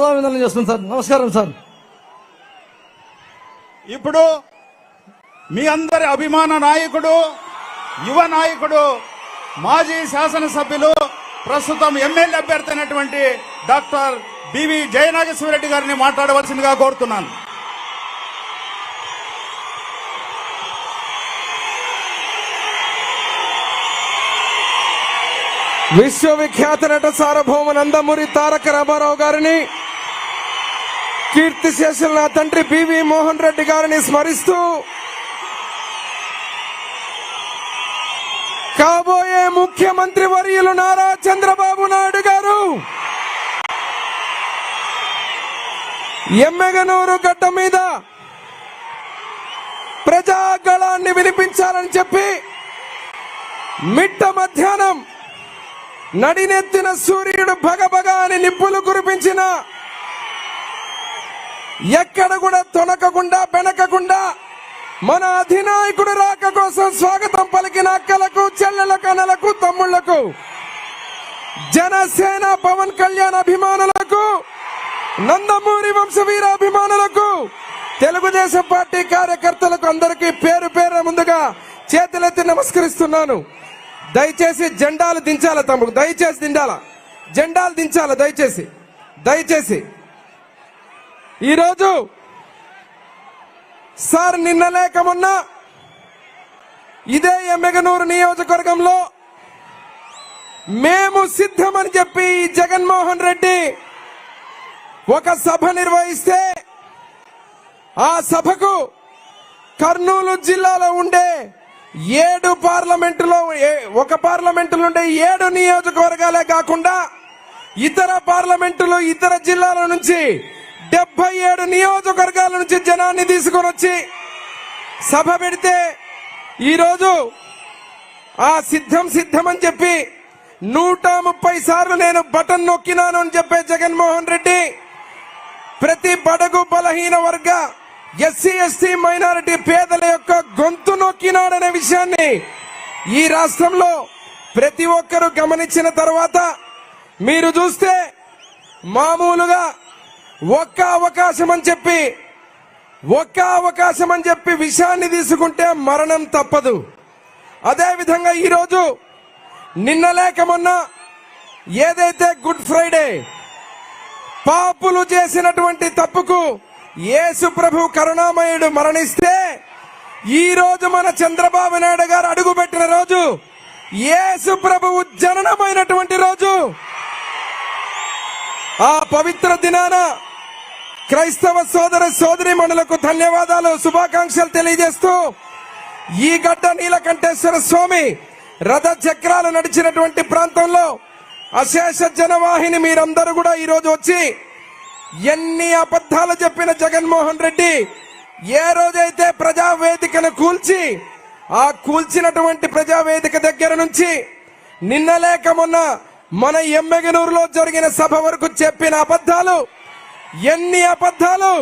చేస్తున్నాను సార్. నమస్కారం సార్. ఇప్పుడు మీ అందరి అభిమాన నాయకుడు, యువ నాయకుడు, మాజీ శాసనసభ్యులు, ప్రస్తుతం ఎమ్మెల్యే అభ్యర్థి అయినటువంటి డాక్టర్ బివి జయనాగేశ్వరరెడ్డి గారిని మాట్లాడవలసిందిగా కోరుతున్నాను. విశ్వవిఖ్యాత నట సార్వభౌమ నందమూరి తారక రామారావు గారిని, కీర్తిశేషులు నా తండ్రి బివి మోహన్ రెడ్డి గారిని స్మరిస్తూ కాబోయే ముఖ్యమంత్రి వర్యులు నారా చంద్రబాబు నాయుడు గారు ఎమ్మెగనూరు గడ్డ మీద ప్రజాగళాన్ని వినిపించాలని చెప్పి మిట్ట మధ్యాహ్నం నడినెత్తిన సూర్యుడు భగభగ అని నిప్పులు కురిపించిన ఎక్కడ కూడా తొనకకుండా బెనకకుండా మన అధినాయకుడు రాక కోసం స్వాగతం పలికిన అక్కలకు, చెల్లెలకు, అన్నలకు, తమ్ముళ్లకు, జనసేన పవన్ కళ్యాణ్ అభిమానులకు, నందమూరి వంశవీర అభిమానులకు, తెలుగుదేశం పార్టీ కార్యకర్తలకు అందరికీ పేరు పేరు ముందుగా చేతులెత్తి నమస్కరిస్తున్నాను. దయచేసి జెండాలు దించాల తమ్ముడు, దయచేసి జెండాలు దించాల దయచేసి. ఈరోజు సార్ నిన్న లేక మొన్న ఇదే ఎమ్మెగనూరు నియోజకవర్గంలో మేము సిద్ధమని చెప్పి జగన్మోహన్ రెడ్డి ఒక సభ నిర్వహిస్తే ఆ సభకు కర్నూలు జిల్లాలో ఉండే 7 పార్లమెంటులో ఒక పార్లమెంటులో ఉండే 7 నియోజకవర్గాలే కాకుండా ఇతర పార్లమెంటులు, ఇతర జిల్లాల నుంచి 77 నియోజకవర్గాల నుంచి జనాన్ని తీసుకొని వచ్చి సభ పెడితే ఈరోజు ఆ సిద్ధం అని చెప్పి 130 సార్లు నేను బటన్ నొక్కినాను అని చెప్పే జగన్మోహన్ రెడ్డి ప్రతి బడుగు బలహీన వర్గ ఎస్సీ ఎస్టీ మైనారిటీ పేదల యొక్క గొంతు నొక్కినాడనే విషయాన్ని ఈ రాష్ట్రంలో ప్రతి ఒక్కరూ గమనించిన తర్వాత మీరు చూస్తే మామూలుగా ఒక్క అవకాశం అని చెప్పి విషయాన్ని తీసుకుంటే మరణం తప్పదు. అదేవిధంగా ఈరోజు నిన్న లేక మొన్న ఏదైతే గుడ్ ఫ్రైడే పాపులు చేసినటువంటి తప్పుకు యేసు ప్రభు కరుణామయుడు మరణిస్తే ఈ రోజు మన చంద్రబాబు నాయుడు గారు అడుగుపెట్టిన రోజు, యేసు ప్రభువు జననమైనటువంటి రోజు. ఆ పవిత్ర దినాన క్రైస్తవ సోదర సోదరీమణులకు ధన్యవాదాలు, శుభాకాంక్షలు తెలియజేస్తూ ఈ గడ్డ నీలకంఠేశ్వర స్వామి రథ చక్రాలు నడిచినటువంటి ప్రాంతంలో అశేష జనవాహిని మీరందరూ కూడా ఈరోజు వచ్చి ఎన్ని అబద్ధాలు చెప్పిన జగన్మోహన్ రెడ్డి ఏ రోజైతే ప్రజావేదికను కూల్చి ఆ కూల్చినటువంటి ప్రజావేదిక దగ్గర నుంచి నిన్న లేక మొన్న మన ఎమ్మెగనూరులో జరిగిన సభ వరకు చెప్పిన అబద్ధాలు, ఎన్ని అబద్ధాలు.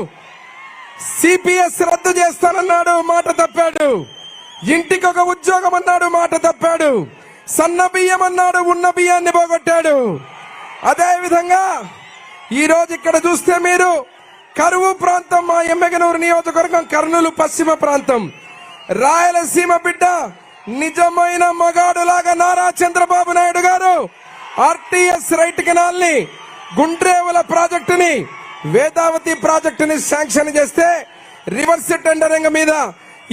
సిపిఎస్ రద్దు చేస్తానన్నాడు, మాట తప్పాడు. ఇంటికి ఒక ఉద్యోగం అన్నాడు, మాట తప్పాడు. సన్న బియ్యం అన్నాడు, ఉన్న బియ్యాన్ని పోగొట్టాడు. అదేవిధంగా ఈ రోజు ఇక్కడ చూస్తే మీరు కరువు ప్రాంతం, మా ఎమ్మెగనూరు నియోజకవర్గం కర్నూలు పశ్చిమ ప్రాంతం, రాయలసీమ బిడ్డ, నిజమైన మగాడులాగా నారా చంద్రబాబు నాయుడు గారు ఆర్టీఎస్ రైట్ కెనాల్ ని, గుండ్రేవుల ప్రాజెక్టుని, వేదావతి ప్రాజెక్టుని శాంక్షన్ చేస్తే రివర్స్ టెండరింగ్ మీద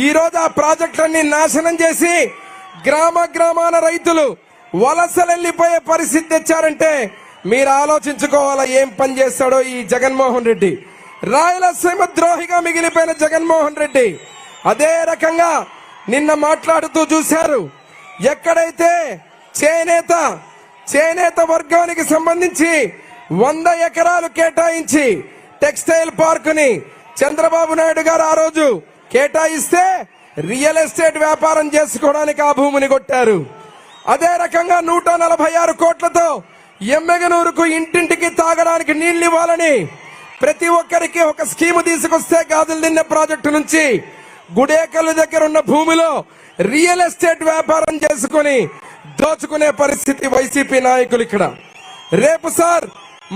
ఈ రోజు ఆ ప్రాజెక్టులన్నీ నాశనం చేసి గ్రామాన రైతులు వలసలెళ్లిపోయే పరిస్థితి తెచ్చారంటే మీరు ఆలోచించుకోవాలా ఏం పని చేస్తాడో ఈ జగన్మోహన్ రెడ్డి. రాయలసీమ ద్రోహిగా మిగిలిపోయిన జగన్మోహన్ రెడ్డి అదే రకంగా నిన్న మాట్లాడుతూ చూశారు. ఎక్కడైతే చేనేత వర్గానికి సంబంధించి 100 ఎకరాలు కేటాయించి టెక్స్టైల్ పార్కుని చంద్రబాబు నాయుడు గారు ఆ రోజు కేటాయిస్తే రియల్ ఎస్టేట్ వ్యాపారం చేసుకోవడానికి ఆ భూమిని కొట్టారు. అదే రకంగా 146 కోట్లతో ఎమ్మెగనూరుకు ఇంటింటికి తాగడానికి నీళ్లు ఇవ్వాలని ప్రతి ఒక్కరికి ఒక స్కీమ్ తీసుకొస్తే గాజులు దిన్నె ప్రాజెక్టు నుంచి గుడేకల్లు దగ్గర ఉన్న భూమిలో రియల్ ఎస్టేట్ వ్యాపారం చేసుకుని దోచుకునే పరిస్థితి వైసీపీ నాయకులు ఇక్కడ. రేపు సార్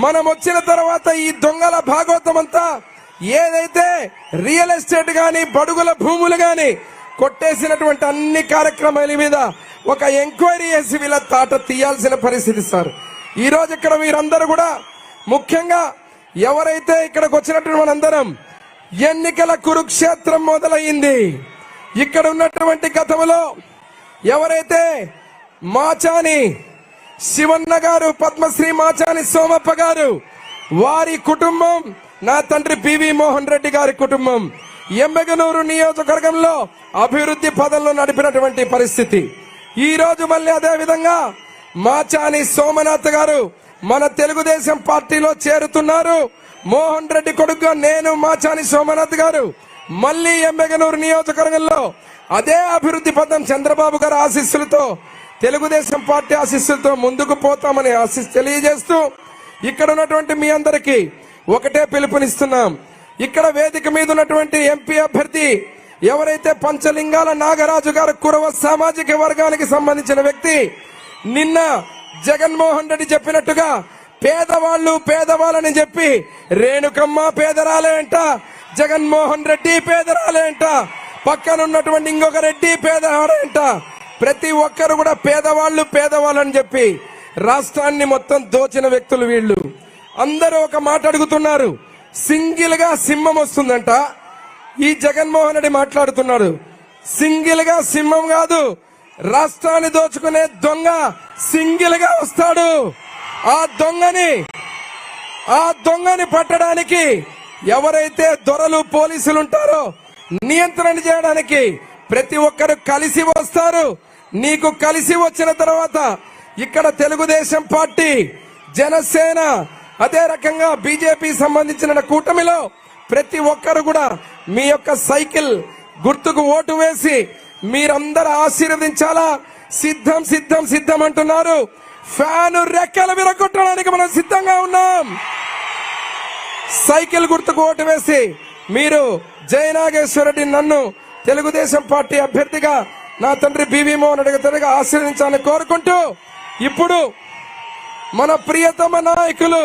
మనం వచ్చిన తర్వాత ఈ దొంగల భాగవతం అంతా ఏదైతే రియల్ ఎస్టేట్ గాని బడుగుల భూములు గాని కొట్టేసినటువంటి అన్ని కార్యక్రమాల మీద ఒక ఎంక్వైరీ చేసి వీళ్ళ తాట తీయాల్సిన పరిస్థితి సార్. ఈ రోజు ఇక్కడ మీరందరూ కూడా ముఖ్యంగా ఎవరైతే ఇక్కడికి వచ్చినటువంటి మనందరం ఎన్నికల కురుక్షేత్రం మొదలయ్యింది. ఇక్కడ ఉన్నటువంటి గతంలో ఎవరైతే మాచాని శివన్న గారు, పద్మశ్రీ మాచాని సోమప్ప గారు, వారి కుటుంబం, నా తండ్రి పివి మోహన్ రెడ్డి గారి కుటుంబం ఎమ్మెగనూరు నియోజకవర్గంలో అభివృద్ధి పదంలో నడిపినటువంటి పరిస్థితి. ఈ రోజు మళ్ళీ అదే విధంగా మాచాని సోమనాథ్ గారు మన తెలుగుదేశం పార్టీలో చేరుతున్నారు. మోహన్ రెడ్డి కొడుకుగా నేను మాచాని సోమనాథ్ గారు మళ్ళీ ఎమ్మెగనూరు నియోజకవర్గంలో అదే అభివృద్ధి పథం చంద్రబాబు గారి ఆశీస్సులతో, తెలుగుదేశం పార్టీ ఆశీస్సులతో ముందుకు పోతామని తెలియజేస్తూ ఇక్కడ ఉన్నటువంటి మీ అందరికీ ఒకటే పిలుపునిస్తున్నాం. ఇక్కడ వేదిక మీద ఉన్నటువంటి ఎంపీ అభ్యర్థి ఎవరైతే పంచలింగాల నాగరాజు గారు కురవ సామాజిక వర్గానికి సంబంధించిన వ్యక్తి, నిన్న జగన్మోహన్ రెడ్డి చెప్పినట్టుగా పేదవాళ్ళని చెప్పి రేణుకమ్మ పేదరాలే అంట, జగన్మోహన్ రెడ్డి పేదరాలే అంట, పక్కన ఉన్నటువంటి ఇంకొక రెడ్డి పేదవాడే అంట. ప్రతి ఒక్కరు కూడా పేదవాళ్ళని చెప్పి రాష్ట్రాన్ని మొత్తం దోచిన వ్యక్తులు వీళ్ళు. అందరూ ఒక మాట అడుగుతున్నారు, సింగిల్ గా సింహం వస్తుందంట. ఈ జగన్మోహన్ రెడ్డి మాట్లాడుతున్నాడు, సింగిల్ గా సింహం కాదు, రాష్ట్రాన్ని దోచుకునే దొంగ సింగిల్ గా వస్తాడు. ఆ దొంగని పట్టడానికి ఎవరైతే దొరలు పోలీసులు ఉంటారో నియంత్రణ చేయడానికి ప్రతి ఒక్కరు కలిసి వస్తారు. నీకు కలిసి వచ్చిన తర్వాత ఇక్కడ తెలుగుదేశం పార్టీ, జనసేన, అదే రకంగా బీజేపీ సంబంధించిన కూటమిలో ప్రతి ఒక్కరు కూడా మీ యొక్క సైకిల్ గుర్తుకు ఓటు వేసి మీరందరూ ఆశీర్వదించాలా. సిద్ధం అంటున్నారు. ఫ్యాను రెక్కలు విరగొట్టడానికి మనం సిద్ధంగా ఉన్నాం. సైకిల్ గుర్తుకు ఓటు వేసి మీరు జయనాగేశ్వరరెడ్డి నన్ను తెలుగుదేశం పార్టీ అభ్యర్థిగా నా తండ్రి బివి మోహన్ రెడ్డి ఆశీర్వదించాలని కోరుకుంటూ ఇప్పుడు మన ప్రియతమ నాయకులు